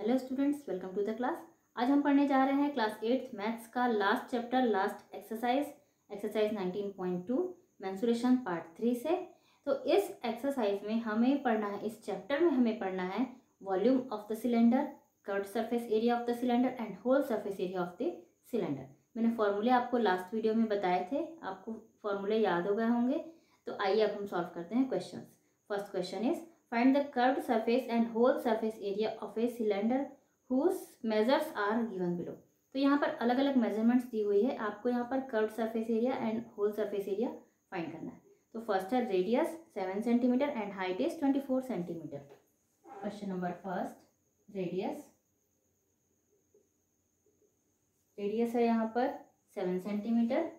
Hello students, welcome to the class. आज हम पढ़ने जा रहे हैं क्लास 8 मैथ्स का last chapter, last exercise 19.2 mensuration part 3 से। तो इस एक्सरसाइज में हमें पढ़ना है, इस चैप्टर में हमें पढ़ना है volume of the cylinder, curved surface area of the cylinder and whole surface area of the cylinder. मैंने फॉर्मूले आपको लास्ट वीडियो में बताए थे, आपको फॉर्मूले याद हो गए होंगे। तो आइए अब हम सॉल्व करते हैं question. First question is find the curved surface and whole surface area of a cylinder whose measures are given below। तो यहाँ पर अलग अलग मेजरमेंट्स दी हुई है, आपको यहाँ पर curved surface area and whole surface area find करना है। तो फर्स्ट है radius 7 centimetre and height is 24 centimetre. Question number first, radius है यहाँ पर 7 सेंटीमीटर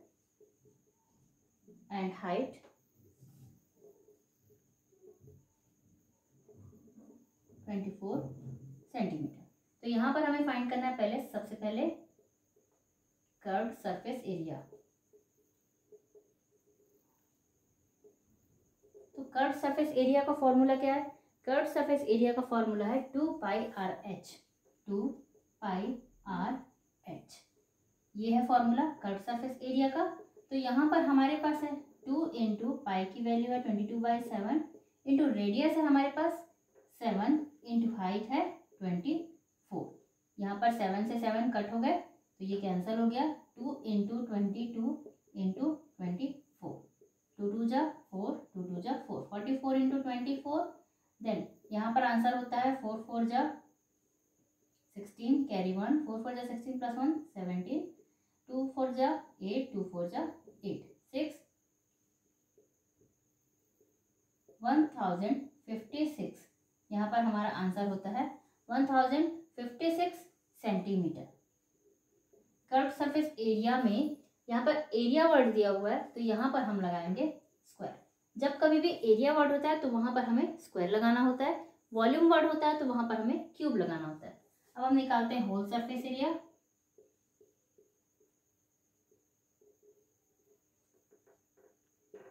एंड हाइट 24 सेंटीमीटर। तो यहाँ पर हमें फाइंड करना है सबसे पहले कर्व्ड सरफेस एरिया। तो कर्व्ड सरफेस एरिया का फॉर्मूला क्या है? कर्व्ड सरफेस एरिया का फॉर्मूला है 2πr/h। 2πr/h ये है फॉर्मूला कर्व्ड सरफेस एरिया का। तो यहाँ पर हमारे पास है 2 इंटू पाई की वैल्यू है 22/7 इंटू रेडियस है हमारे पास 7 इंटू हाइट है 24। यहाँ पर 7 से 7 कट हो गए तो ये कैंसिल हो गया। 2 इंटू 22 इंटू 24, 2 2 जा 4, 2 2 जा 4, 44 इंटू 24। देन यहाँ पर आंसर होता है 4 4 जा 16, कैरी 1, 4 4 जा 16 प्लस 1 17, 2 4 जा 8, 2 4 जा 8, 6 1056। यहाँ पर हमारा आंसर होता है 1056 सेंटीमीटर। कर्व्ड सरफेस एरिया में यहाँ पर एरिया वर्ड दिया हुआ है तो यहाँ पर हम लगाएंगे स्क्वायर। जब कभी भी एरिया वर्ड होता है तो वहाँ पर हमें स्क्वायर लगाना होता है, वॉल्यूम वर्ड होता है तो वहाँ पर हमें क्यूब लगाना होता है। अब हम निकालते हैं whole surface area.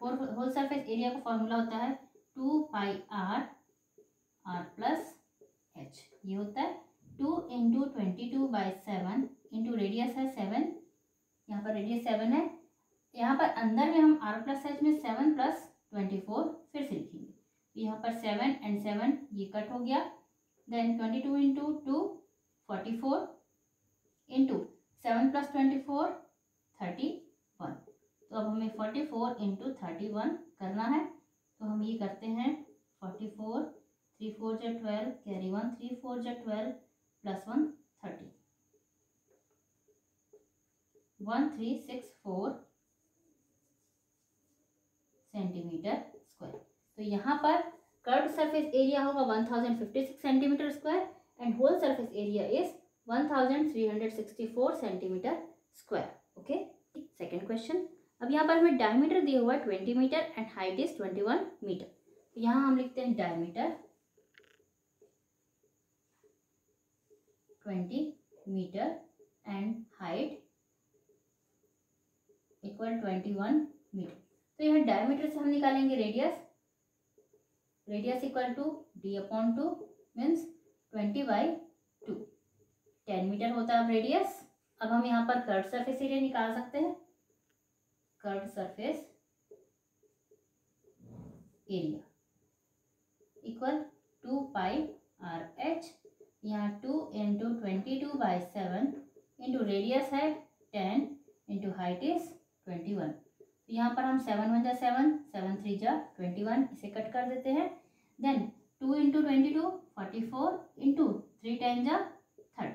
Whole surface area का फॉर्मूला होता है 2πr प्लस h। ये होता है 2 इंटू 22/7 इंटू रेडियस है 7, यहाँ पर रेडियस 7 है। यहाँ पर अंदर में हम r प्लस h में 7 प्लस 24 फिर से लिखेंगे। तो यहाँ पर 7 एंड 7 ये कट हो गया। Then 22 into 2 44 into 7 plus 24 31। तो अब हमें 44 इंटू 31 करना है। तो हम ये करते हैं 44, 3 4 जा 12, कैरी 1, 3 4 जा 12 प्लस 1 30, 1364 सेंटीमीटर स्क्वायर। तो यहाँ पर कर्व्ड सरफेस एरिया होगा 1056 centimetre square and whole surface area is 1364 centimetre square. Okay, second question. अब यहाँ पर हमें डायमीटर दिया हुआ है 20 metre and height is 21 metre. तो यहाँ हम लिखते हैं diameter 20 metre and height equal 21 metre. तो यहाँ डायमीटर से हम निकालेंगे radius equal to d/2 means 20/2, 10 metre होता है रेडियस। अब हम यहाँ पर कर्व्ड सरफेस एरिया निकाल सकते हैं। Curved surface area equal 2πr/h। यहाँ 2 इंटू 22/7 इंटू रेडियस है 10 इंटू हाइट इज 21। तो यहाँ पर हम 7 1 जा 7, 7 3 जा 21 इसे कट कर देते हैं। देन 2 इंटू 22 44 इंटू 3 10 जा 30,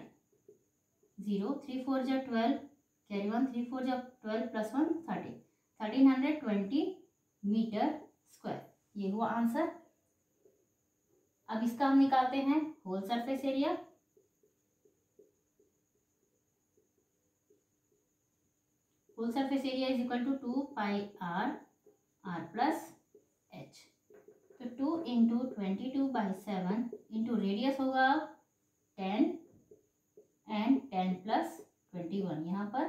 0 3 4 जा 12, कैरी 1, 3 4 जा 12 प्लस 1 30, 1320 मीटर स्क्वायर। ये हुआ आंसर। अब इसका हम निकालते हैं whole surface area. Whole surface area is equal to 2πr plus h। तो 2 इंटू 22/7 इंटू रेडियस होगा 10 एंड 10 प्लस 21। यहाँ पर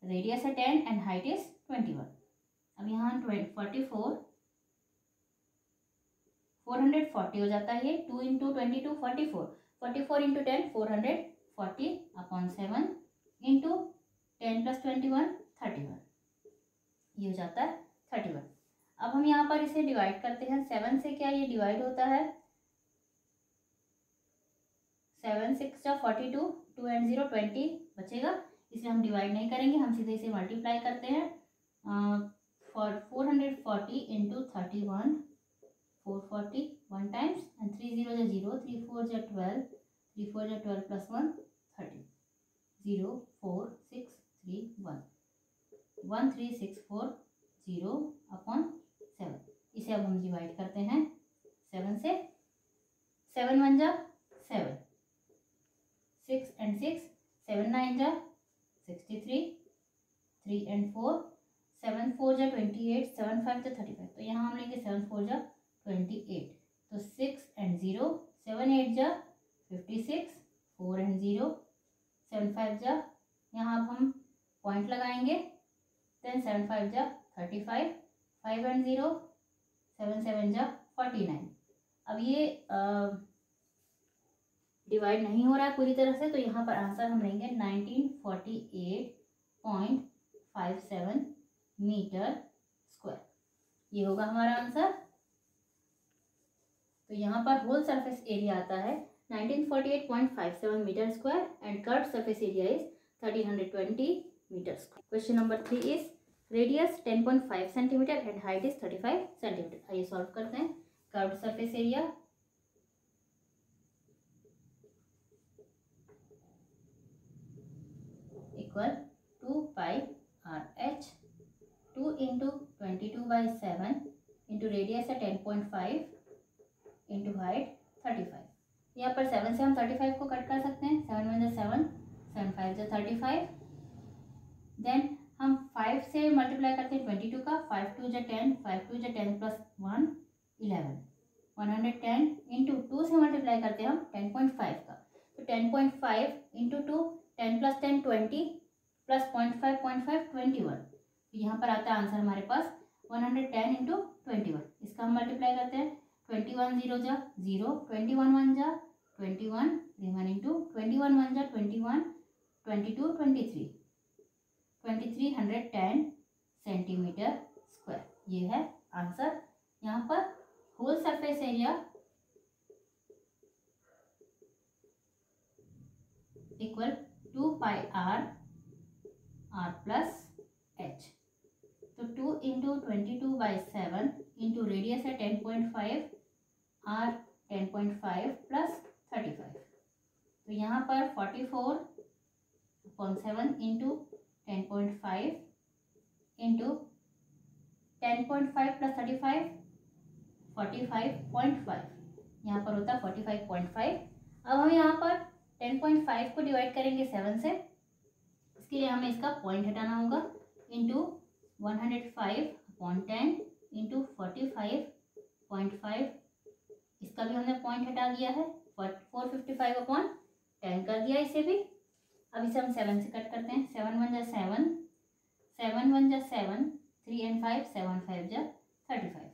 रेडियस है 10 एंड हाइट इज 21। अब यहाँ 440 हो जाता है। ये 2 into 22 44, 44 into 10 440 upon 7 into 10 plus 21 31, ये हो जाता है 31। अब हम यहाँ पर इसे डिवाइड करते हैं 7 से। क्या ये डिवाइड होता है? 7 6 जा 42, 2 एंड 0 20 बचेगा, इसलिए हम डिवाइड नहीं करेंगे, हम सीधे इसे मल्टीप्लाई करते हैं। 440 इंटू 31 440 1 टाइम्स एंड 3 0 जा 0, 3 4 जा 12, 3 4 जा 12 प्लस 1 30, 0 4 6 3 1 1 3 6 4 0 अपॉन 7। इसे अब हम डिवाइड करते हैं 7 से। 7 1 जा 7, 6 and 6, 7 9 जा 63, 3 and 4, 7 4 जा 28, 7 5 जा 35, तो यहाँ हम लेंगे 7 4 जा 28, तो 6 and 0, 7 8 जा 56, 4 and 0, 7 5 जा, यहाँ अब हम पॉइंट लगाएंगे, देन 7 5 जा 35, 5 and 0, 7 7 जा 49। अब ये डिवाइड नहीं हो रहा है पूरी तरह से, तो यहाँ पर आंसर हम लेंगे 1948.57 मीटर स्क्वायर, ये होगा हमारा आंसर। तो यहाँ पर होल सरफेस एरिया आता है 1948.57 metre square and curved surface area is 1320 metre square. Question number 3 is radius 10.5 centimetre and height is 35 centimetre. आइए सॉल्व करते हैं। Curved surface area equal 2 pi R H, 2 into 22/7 into radius है 10.5 into height 35। यहाँ पर 7 से हम 35 को cut कर सकते हैं, 7 1 जा 7, 7 5 जा 35, देन हम 5 से मल्टीप्लाई करते हैं 22 का, 5 2 जा 10, 5 2 जा 10 प्लस 1 11, 110 इंटू 2 से मल्टीप्लाई करते हैं हम 10.5 का, तो 10.5 इंटू 2, 10 प्लस 10 20 प्लस 0.5 0.5 21, तो यहाँ पर आता है आंसर हमारे पास 110 इंटू 21। इसका हम मल्टीप्लाई करते हैं, 21 0 जा 0, 21 1 जा 21, रिमेनिंग टू 21 1 जा 21, 22 23, 2310 सेंटीमीटर स्क्वायर, ये है आंसर। यहाँ पर whole surface area equal 2 pi r plus h, तो 2 इंटू 22/7 इंटू रेडियस है 10.5, आर 10.5 प्लस 35, तो यहाँ पर 44/7 इंटू 10.5 इंटू 10.5 प्लस 35 45.5, यहाँ पर होता है 45.5। अब हम यहाँ पर 10.5 को डिवाइड करेंगे 7 से, इसके लिए हमें इसका पॉइंट हटाना होगा, इंटू 105/10 इंटू 45.5, इसका भी हमने पॉइंट हटा दिया है, 455/10 कर दिया इसे भी। अब इसे हम 7 से कट करते हैं, 7 1 जा 7, 7 1 जा 7, 3 and 5 7 5 जा 35,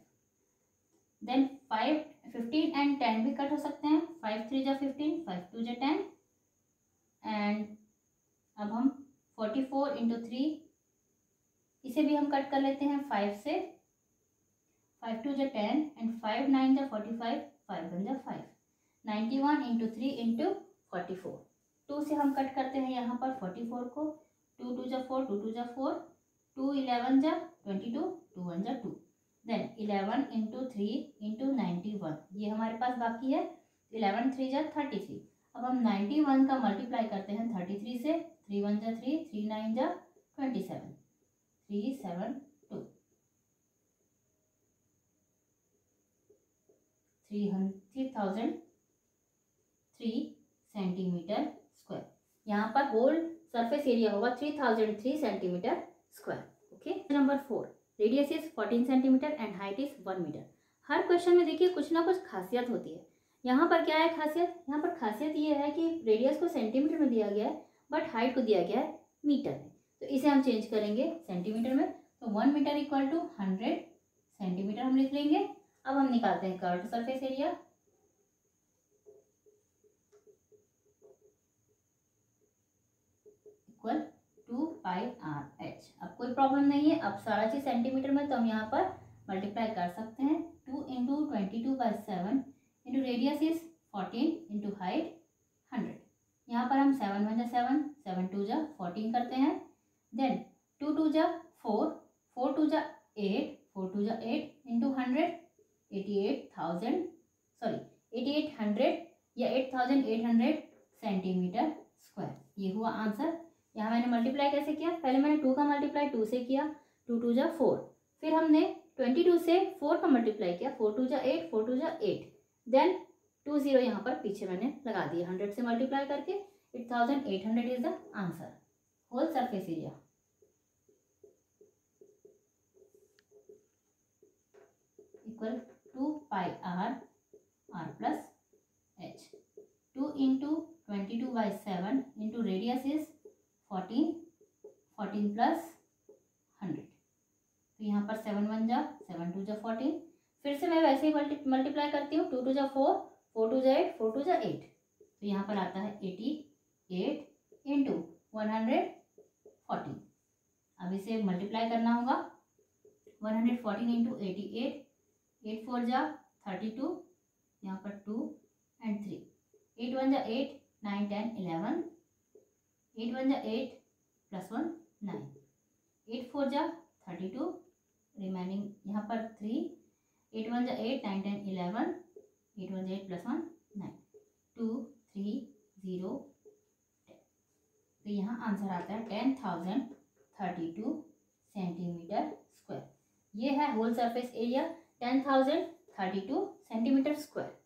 देन 5 15 एंड 10 भी कट हो सकते हैं, 5 3 जा 15, 5 2 जा 10, एंड अब हम 44 इंटू 3, इसे भी हम कट कर लेते हैं 5 से, 5 2 जा 10 एंड 5 9 जा 45, 5 1 जा 5, 91 इंटू 3 इंटू 44, 2 से हम कट करते हैं यहाँ पर 44 को, 2 2 जा 4, 2 2 जा 4, 2 11 जा 22, 2 1 जा 2, देन 11 इंटू 3 इंटू 91, ये हमारे पास बाकी है, 11 3 जा 33। अब हम 91 का मल्टीप्लाई करते हैं 33 से, 3 1 जा 3, 3 9 जा 27, 3 7 2, 3003 सेंटीमीटर स्क्वायर। यहाँ पर होल सरफेस एरिया होगा 3003 centimetre square. Okay, number 4, radius is 14 centimetre and height is 1 metre. हर क्वेश्चन में देखिए कुछ ना कुछ खासियत होती है। यहाँ पर क्या है खासियत? यहाँ पर खासियत ये है कि रेडियस को सेंटीमीटर में दिया गया है बट हाइट को दिया गया है मीटर में, तो इसे हम चेंज करेंगे सेंटीमीटर में, तो 1 मीटर इक्वल टू 100 सेंटीमीटर हम लिख लेंगे। अब हम निकालते हैं curved surface area. Equal 2πr/h। अब कोई प्रॉब्लम नहीं है, अब सारा चीज सेंटीमीटर में, तो हम यहाँ पर मल्टीप्लाई कर सकते हैं। 2 into 22/7 into radius is 14 into height 100। यहाँ पर हम 7 1 जा 7, 7 2 जा 14 करते हैं। देन 2 2 जा 4, 4 2 जा 8, 4 2 जा 8 इंटू 100, 8800 या 8800 सेंटीमीटर स्क्वायर। ये हुआ आंसर। यहाँ मैंने मल्टीप्लाई कैसे किया, पहले मैंने 2 का मल्टीप्लाई 2 से किया, 2 2 जा 4, फिर हमने 22 से 4 का मल्टीप्लाई किया, 4 2 जा 8, 4 2 जा 8, देन 2 0 यहाँ पर पीछे मैंने लगा दिया, 100 से मल्टीप्लाई करके 8800 is the answer. Whole surface area equal 2πr/h। 2 into 22/7 into radius is 14, 14 plus 100, तो यहाँ पर 7 1 जा 7 2 जा 14, फिर से मैं वैसे ही मल्टीप्लाई करती हूँ। 2 2 जा 4, 4 2 जा 8, 4 2 जा 8, तो यहाँ पर आता है 88 इंटू 140। अब इसे मल्टीप्लाई करना होगा। 114 इंटू 88, 8 4 जा 32, यहाँ पर 2 एंड 3, 8 1 जा 8, 9 10 11, 8 1 जा 8 प्लस 1 9, 8 4 जा 32, रिमेनिंग यहाँ पर 3, 8 1 जा 8, 9 10 11, 8 1 जा 8 प्लस 1 9, 2 3 0 10। तो यहाँ आंसर आता है 10,032 सेंटीमीटर स्क्वायर। ये है whole surface area 10,032 centimetre square.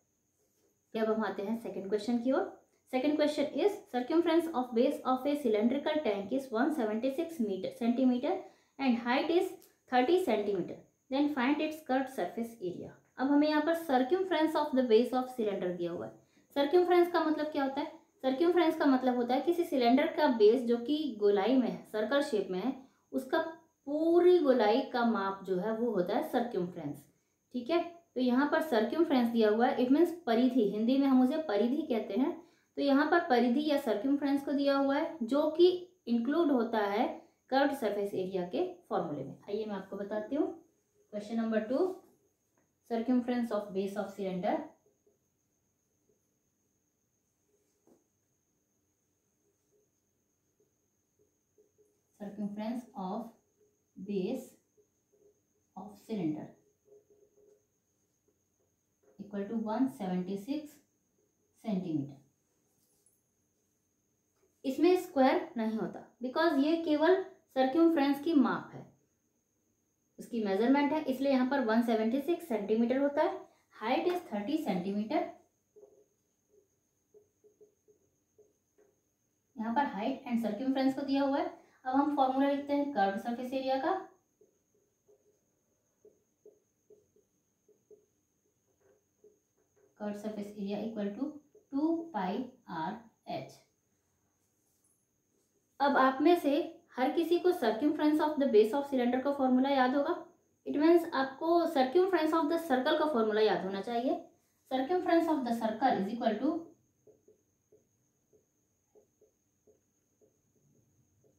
अब हम आते हैं सेकंड क्वेश्चन की ओर। Second question is circumference of base of a cylindrical tank is 176 centimetre and height is 30 centimetre, then find its curved surface area. अब हमें यहाँ पर circumference of the base of cylinder दिया हुआ है। सर्कमफ्रेंस का मतलब क्या होता है? सर्कमफ्रेंस का मतलब होता है किसी सिलेंडर का बेस जो कि गोलाई में है, सर्कल शेप में है, उसका पूरी गोलाई का माप जो है वो होता है सर्कमफ्रेंस। ठीक है, तो यहाँ पर सर्कमफ्रेंस दिया हुआ है, इट मीन्स परिधि, हिंदी में हम उसे परिधि कहते हैं। तो यहाँ पर परिधि या सर्कमफ्रेंस को दिया हुआ है जो कि इंक्लूड होता है कर्व्ड सरफेस एरिया के फॉर्मूले में। आइए मैं आपको बताती हूँ। Question number 2, circumference of base of cylinder. Circumference of base of cylinder equal to 176 centimetre. इसमें स्क्वायर नहीं होता बिकॉज ये केवल सर्कमफ्रेंस की माप है, उसकी मेजरमेंट है, इसलिए यहाँ पर 176 सेंटीमीटर होता है। Height is 30 centimetre. यहाँ पर हाइट एंड सर्कमफ्रेंस को दिया हुआ है। अब हम फॉर्मूला लिखते हैं कर्व्ड सरफेस एरिया का। Curved surface area equal to 2πr/h। अब आप में से हर किसी को circumference of the base of cylinder का फॉर्मूला याद होगा। इट मीन्स आपको सर्कमफ्रेंस ऑफ द सर्कल का फॉर्मूला याद होना चाहिए। Circumference of the circle is equal to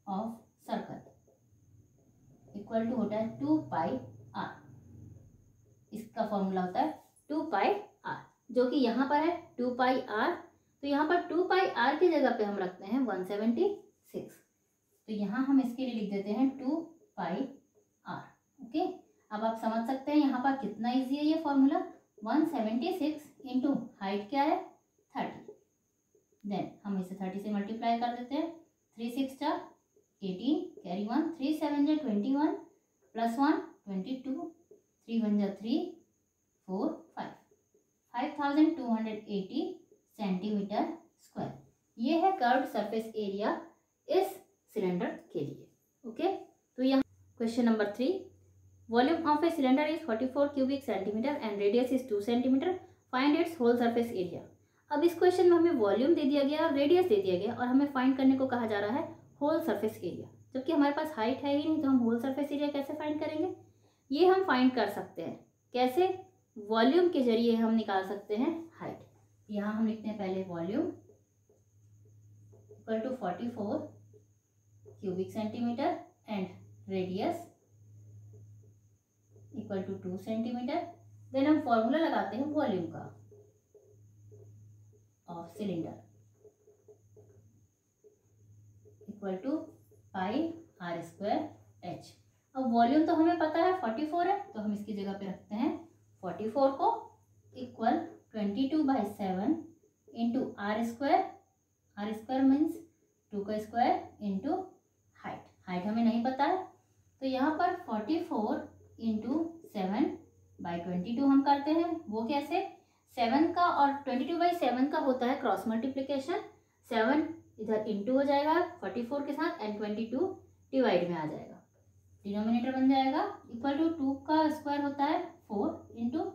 of circle equal to होता है 2πr। इसका फॉर्मूला होता है 2πr, जो कि यहाँ पर है 2πr। तो यहाँ पर 2πr की जगह पे हम रखते हैं 176। तो यहाँ हम इसके लिए लिख देते हैं 2πr। ओके, अब आप समझ सकते हैं यहाँ पर कितना इजी है ये फॉर्मूला। 176 इंटू हाइट क्या है 30, देन हम इसे 30 से मल्टीप्लाई कर देते हैं। 3 6 जा 18, कैरी 1, 3 7 जा 21 प्लस 1 22, 3 1 जा 3 4 5, 5280 सेंटीमीटर स्क्वायर। ये है कर्व्ड सरफेस एरिया इस सिलेंडर के लिए। ओके, तो यहाँ question number 3, volume of a cylinder is 44 cubic centimetre and radius is 2 centimetre, find its whole surface area. अब इस क्वेश्चन में हमें वॉल्यूम दे दिया गया और रेडियस दे दिया गया और हमें फाइंड करने को कहा जा रहा है होल सरफेस एरिया, जबकि हमारे पास हाइट है ही नहीं, तो हम होल सरफेस एरिया कैसे फाइंड करेंगे? ये हम फाइंड कर सकते हैं कैसे? वॉल्यूम के जरिए हम निकाल सकते हैं हाइट। यहाँ हम लिखते हैं पहले volume equal to 44 cubic centimetre and radius equal to 2 centimetre. Then हम फॉर्मूला लगाते हैं वॉल्यूम का of cylinder equal to pi are square h. अब वॉल्यूम तो हमें पता है 44 है, तो हम इसकी जगह पे रखते हैं 44 को equal 22/7 into r square means 2 का स्क्वायर इंटू हाइट हमें नहीं पता है, तो यहाँ पर 44 इंटू 7/22 हम करते हैं। वो कैसे, 7 का और 22/7 का होता है क्रॉस मल्टीप्लीकेशन, 7 इधर इंटू हो जाएगा 44 के साथ एंड 22 डिवाइड में आ जाएगा, डिनोमिनेटर बन जाएगा इक्वल टू 2 का स्क्वायर होता है 4 इंटू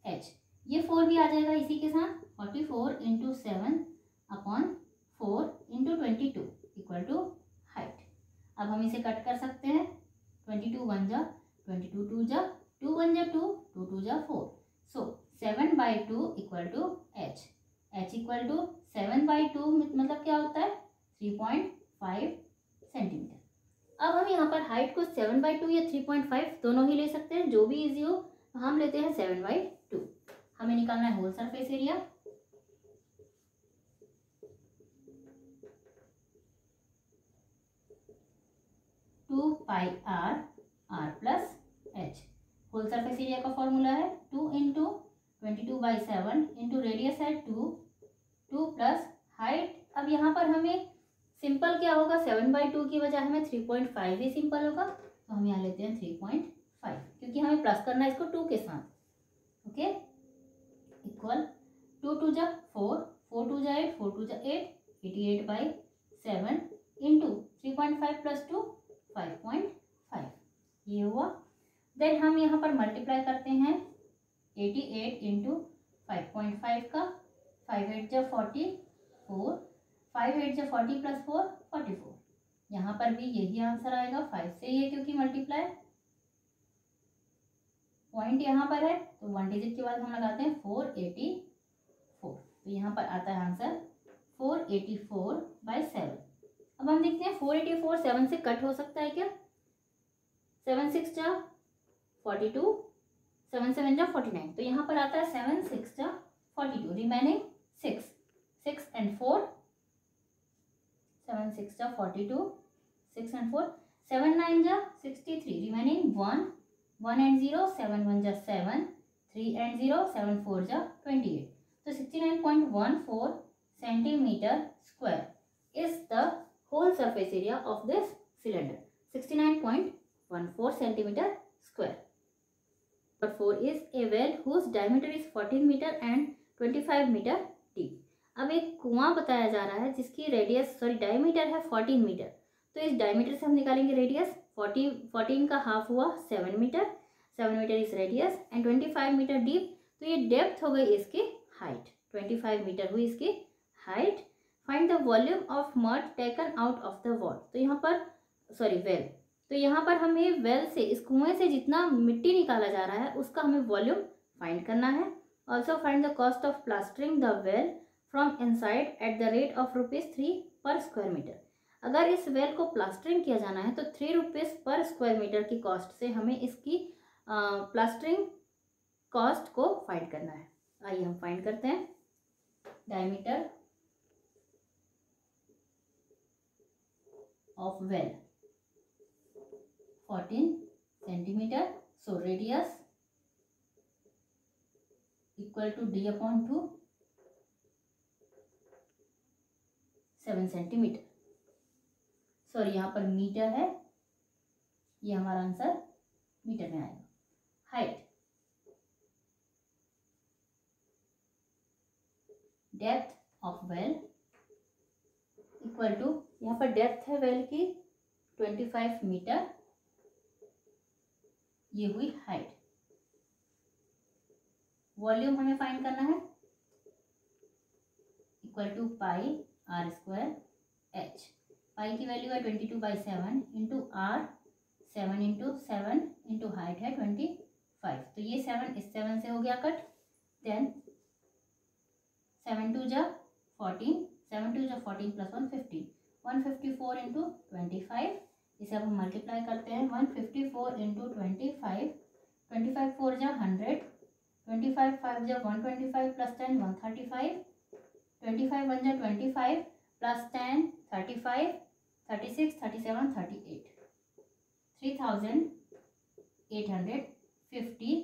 एच, ये 4 भी आ जाएगा इसी के साथ 44 into 7/4 into 22 equal to height. अब हम इसे कट कर सकते हैं, 22 1 जा 22 2 जा 2 1 जा 2 2 2 जा 4, so 7/2 equal to h equal to 7/2 मतलब क्या होता है 3.5 सेंटीमीटर। अब हम यहाँ पर हाइट को 7/2 या 3.5 दोनों ही ले सकते हैं, जो भी इजी हो, तो हम लेते हैं 7/2। हमें निकालना है whole surface area, two pi r plus h. Whole surface area का फॉर्मूला है 2 इंटू 22/7 इंटू रेडियस है 2 प्लस हाइट। अब यहाँ पर हमें सिंपल क्या होगा, 7/2 की बजाय हमें 3.5 ही सिंपल होगा, तो हम यहाँ लेते हैं 3.5 क्योंकि हमें प्लस करना है इसको 2 के साथ। ओके, इक्वल 2 2 जा 4 4 2 जा 8 4 2 जा 8 88/7 इंटू 3.5 प्लस 2 5.5 ये हुआ। देन हम यहाँ पर मल्टीप्लाई करते हैं 88 इंटू 5.5 का, 5 8 जा 44 5 8 जा 40 प्लस 4 44, यहाँ पर भी यही आंसर आएगा 5 से ही है क्योंकि मल्टीप्लाई पॉइंट यहाँ पर है, तो 1 डिजिट के बाद हम लगाते हैं 484, तो यहाँ पर आता है आंसर 484/7। अब हम देखते हैं 484 7 से कट हो सकता है क्या, 7 6 जा 42 7 7 जा 49, तो यहाँ पर आता है 7 6 जा 42, रिमेनिंग 6 एंड 4 7 6 जा 42 6 एंड 4 7 9 जा 63, रिमेनिंग 1 एंड 0 7 1 जा 7 3 एंड 0 7 4 जा 28, तो 69.14 centimetre square is the whole surface area of this cylinder, 69.14 centimeter square. Number 4 is a well whose diameter is 14 meter and 25 meter deep. अब एक कुआं बताया जा रहा है जिसकी डायमीटर है 14 मीटर, तो इस डायमीटर से हम निकालेंगे रेडियस, 14 का हाफ हुआ 7 metre, 7 metre is radius and 25 metre deep, तो ये डेप्थ हो गई इसकी हाइट, 25 मीटर हुई इसकी height. Find the volume of mud taken out of the wall, तो यहाँ पर वेल, तो यहाँ पर हमें वेल से इस कुएं से जितना मिट्टी निकाला जा रहा है उसका हमें वॉल्यूम फाइंड करना है। Also find the cost of plastering the well from inside at the rate of ₹3 पर स्क्वायर मीटर। अगर इस वेल को प्लास्टरिंग किया जाना है तो 3 रुपीज़ पर स्क्वायर मीटर की कॉस्ट से हमें इसकी प्लास्टरिंग कॉस्ट को फाइंड करना है। आइए हम फाइंड करते हैं। Diameter of well 14 centimeter, so radius equal to d upon 2 7 centimetre, sorry यहाँ पर मीटर है, ये हमारा आंसर मीटर में आएगा। Height, depth of well equal to, यहाँ पर डेप्थ है वेल की 25 मीटर, ये हुई हाइट। वॉल्यूम हमें फाइंड करना है equal to pi are square H. Pi की वैल्यू है 22/7 into R 7 into 7 into height है 25, तो ये 7 इस 7 से हो गया कट। देन 7 2 जा 14 7 2 जा 14 प्लस 1 15, 154 इंटू 25, इसे अब हम मल्टीप्लाई करते हैं। 154 इंटू 25, 25 4 जा 100, 25 5 जा 125 प्लस 10 135, 25 1 जा 25 plus 10 35, 36 37 38, 3850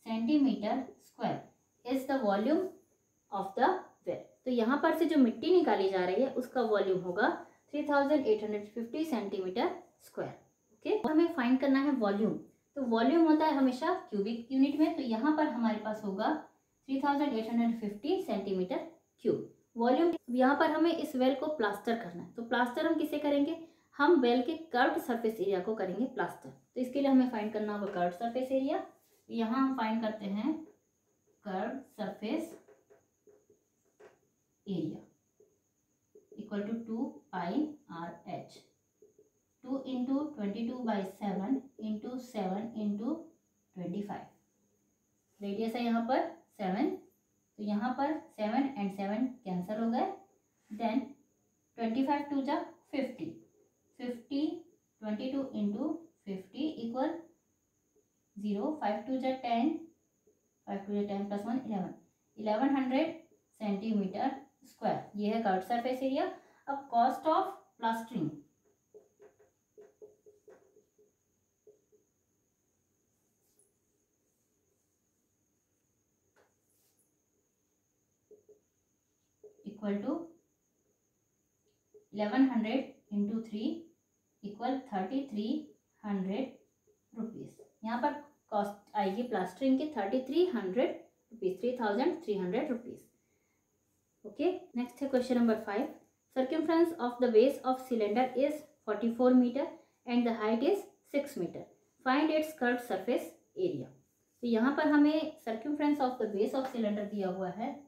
centimetre square is the volume of the well. तो यहाँ पर से जो मिट्टी निकाली जा रही है उसका वॉल्यूम होगा 3850 सेंटीमीटर स्क्वायर। ओके, हमें फाइंड करना है वॉल्यूम। तो वॉल्यूम होता है हमेशा क्यूबिक यूनिट में, तो यहाँ पर हमारे पास होगा 3850 सेंटीमीटर क्यूब वॉल्यूम। यहाँ पर हमें इस वेल को प्लास्टर करना है, तो प्लास्टर हम किसे करेंगे, हम वेल के कर्व्ड सरफेस एरिया को करेंगे प्लास्टर। तो इसके लिए हमें फाइंड करना होगा कर्व्ड सरफेस एरिया। यहाँ हम फाइंड करते हैं curved surface area equal to 2 pi R H. 2 into 22/7 into 7 into 25। Radius है यहाँ पर 7, तो यहाँ पर 7 एंड 7 कैंसिल हो गए। देन 25 2 जा 50, 22 इंटू 50 इक्वल 0, 5 2 जा 10, 5 2 जा 10 प्लस 1 1100 सेंटीमीटर स्क्वायर। ये है कर्व्ड सरफेस एरिया। अब cost of plastering, equal to 1100 into 3 equal 3300 rupees. यहाँ पर कॉस्ट आएगी प्लास्टरिंग की 3300 रुपीज़, 3300 रुपीज़। ओके, नेक्स्ट है question number 5। Circumference of the base of cylinder is 44 metre and the height is 6 metre. Find its curved surface area. तो यहाँ पर हमें circumference of the base of cylinder दिया हुआ है।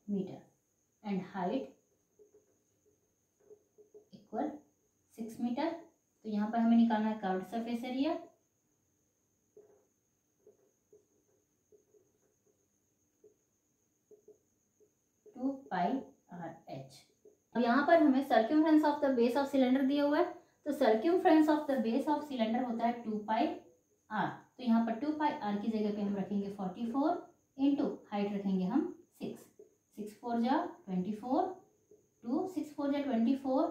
Metre and height equal 6 metre. तो यहाँ पर हमें निकालना है curved surface area. Two pi are h. अब यहाँ पर हमें circumference of the base of cylinder दिया हुआ है, तो circumference of the base of cylinder होता है 2 पाई आर। तो यहाँ पर 2 पाई आर की जगह पे हम रखेंगे 44 इंटू हाइट रखेंगे हम 6, 6 4 जा 24, 2 6 4 जा 24,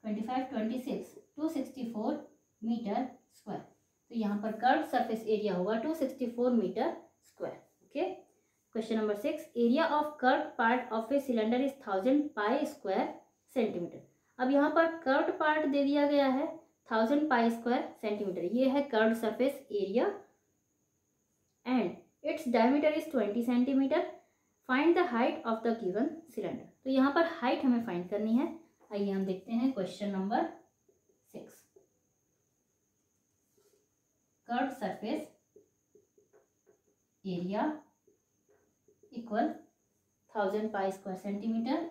25 26, 264 मीटर स्क्वायर। तो यहाँ पर कर्व्ड सरफेस एरिया होगा 264 metre square. Okay, question number 6। Area of curved part of a cylinder is 1000 pi square centimetre. अब यहाँ पर कर्व्ड पार्ट दे दिया गया है 1000 पाई स्क्वायर सेंटीमीटर। ये है curved surface area and its diameter is 20 centimetre. Find the height of the given cylinder. तो यहाँ पर हाइट हमें फाइंड करनी है। आइए हम देखते हैं question number 6। Curved surface area equal 1000 pi square centimetre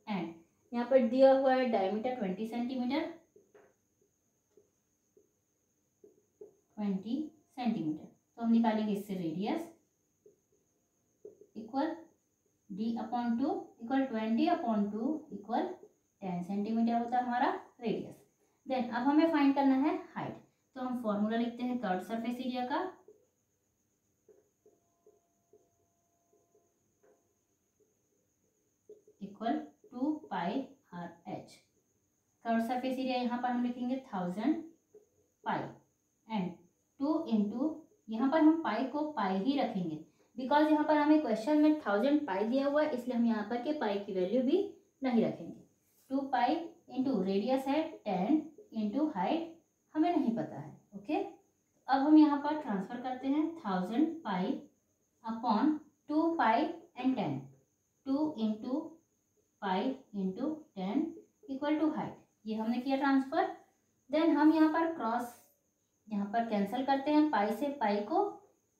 and यहाँ पर दिया हुआ है डायमीटर 20 सेंटीमीटर, 20 सेंटीमीटर। तो हम निकालेंगे इससे radius equal d/2 equal 20/2 equal 10 centimetre होता है हमारा रेडियस। देन अब हमें फाइंड करना है हाइट। तो हम फॉर्मूला लिखते हैं कर्व्ड सरफेस एरिया का। Equal 2 pi are H. Curved surface area यहाँ पर हम लिखेंगे 1000 पाई एंड 2 इंटू, यहाँ पर हम पाई को पाई ही रखेंगे बिकॉज यहाँ पर हमें क्वेश्चन में 1000 पाई दिया हुआ है, इसलिए हम यहाँ पर के पाई की वैल्यू भी नहीं रखेंगे। 2 पाई इंटू रेडियस है 10 इंटू हाइट हमें नहीं पता है। ओके, अब हम यहाँ पर ट्रांसफर करते हैं 1000 pi upon 2 pi and 10, 2 into pi into 10 equal to height. ये हमने किया ट्रांसफर। देन हम यहाँ पर क्रॉस यहाँ पर कैंसिल करते हैं, पाई से पाई को,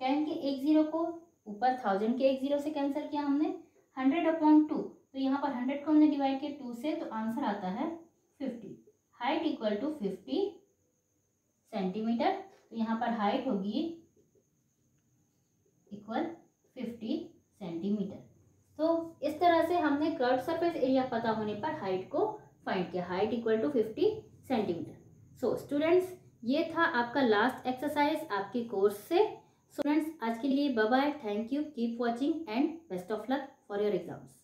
10 के एक जीरो को ऊपर 1000 के एक जीरो से कैंसिल किया हमने। 100/2 तो यहाँ पर 100 को हमने डिवाइड किया 2 से, तो आंसर आता है 50। Height equal to 50 centimetre. तो यहाँ पर हाइट होगी इक्वल 50 सेंटीमीटर। तो इस तरह से हमने कर्व सरफेस एरिया पता होने पर हाइट को फाइंड किया। Height equal to 50 centimetre. So students, ये था आपका लास्ट एक्सरसाइज आपके कोर्स से। स्टूडेंट्स, आज के लिए bye bye, thank you, keep watching and best of luck for your exams.